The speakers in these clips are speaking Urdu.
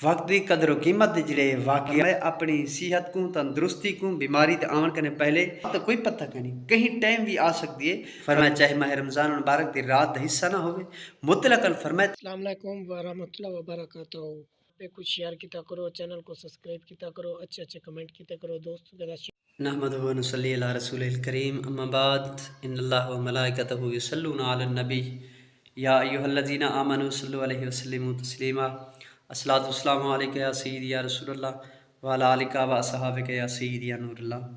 وقت کی قدر و قیمت جڑے واقعہ میں اپنی صحت کو تندرستی کو بیماری تے آمن کرنے پہلے تو کوئی پتہ نہیں کہیں ٹائم بھی آ سکتی ہے۔ فرمایا چاہے ماہ رمضان مبارک دی رات دا حصہ نہ ہوئے مطلقاً فرمایا السلام علیکم ورحمۃ اللہ وبرکاتہ پہ کچھ شیئر کیتا کرو، چینل کو سبسکرائب کیتا کرو، اچھے اچھے کمنٹ کیتا کرو، دوستوں کے ساتھ نحمد و نصلی علی رسول الکریم اما بعد ان اللہ و ملائکتہ یصلون علی النبی یا ایھا الذین آمنوا صلوا علیہ وسلموا تسلیما الصلاۃ والسلام علیک یا سیدی یا رسول اللہ وعلی آلک و اصحابک یا سیدی یا نور اللہ۔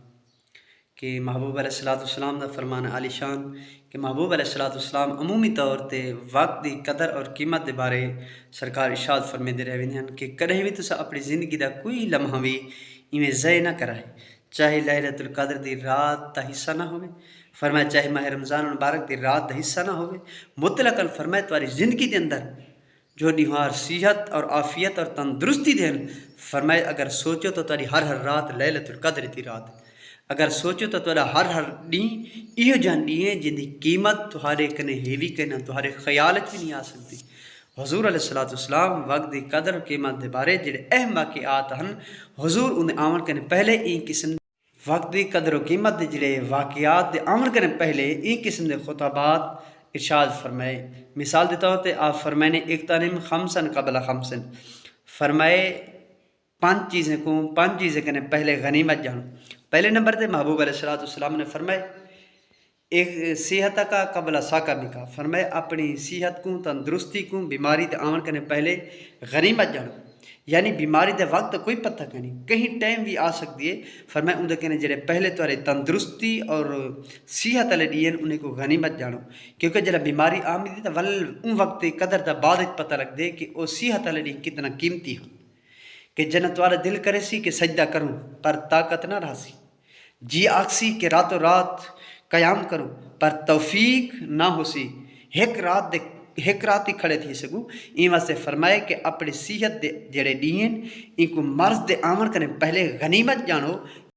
کہ محبوب علیہ الصلوۃ والسلام دا فرمان عالی شان کہ محبوب علیہ الصلوۃ والسلام عمومی طور تے وقت دی قدر اور قیمت دے بارے سرکار ارشاد فرمیندے رہے ہیں کہ کدیں بھی تساں اپنی زندگی دا کوئی لمحہ بھی ایویں ضائع نہ کرائے، چاہے لیلۃ القدر دی رات دا حصہ نہ ہوئے، فرمایا چاہے ماہ رمضان مبارک دی رات دا حصہ نہ ہوئے مطلقاً فرمایا تمہاری زندگی دے اندر جو دیوار صحت اور عافیت اور تندرستی دین، فرمایا اگر سوچو تو تاری ہر رات لیلۃ القدر دی رات، اگر سوچو تو تھوڑا ہر ڈی یہ جان ڈی ہے جن کی قیمت تہارے کنے ہیوی کنا تہارے خیال بھی نہیں آ سکتی۔ حضور علیہ الصلوۃ والسلام وقت دی قدر قیمت دے بارے جڑے اہم واقعات ہیں حضور انہیں آمن کرنے پہلے این قسم وقت دی قدر و قیمت دے جڑے واقعات دے آمن کرنے پہلے این قسم دے خطابات ارشاد فرمائے۔ مثال دیتا ہوں تے آپ فرمائے نے اقتنم خمسن قبل خمسن، فرمائے پانچ چیزیں کنے پہلے غنیمت جانو۔ پہلے نمبر تے محبوب علیہ الصلوۃ والسلام نے فرمائے ایک صحت کا قبل ساقمی کا، فرمائے اپنی صحت کو تندرستی کو بیماری تے آمن کرنے پہلے غنیمت جانو، یعنی بیماری دے وقت کوئی پتہ نہیں کہیں ٹائم بھی آ سکتی ہے، فرمائے اندر کہنے جڑے پہلے تمہارے تندرستی اور صحت والے ڈین انہیں کو غنیمت جانو، کیونکہ جب بیماری آمدی تو ول ان وقت قدر دا بعد پتہ لگ دے کہ وہ صحت والے ڈین کتنا قیمتی ہو، کہ جنت والا دل کرے سی کہ سجدہ کروں پر طاقت نہ رہا سی، جی آکسی کہ راتوں رات قیام کروں پر توفیق نہ ہو سی، ایک رات ہی کھڑے تھی سکوں، این واسطے فرمائے کہ اپنی صحت دے جڑے ڈین ان کو مرض دے آمن کرنے پہلے غنیمت جانو،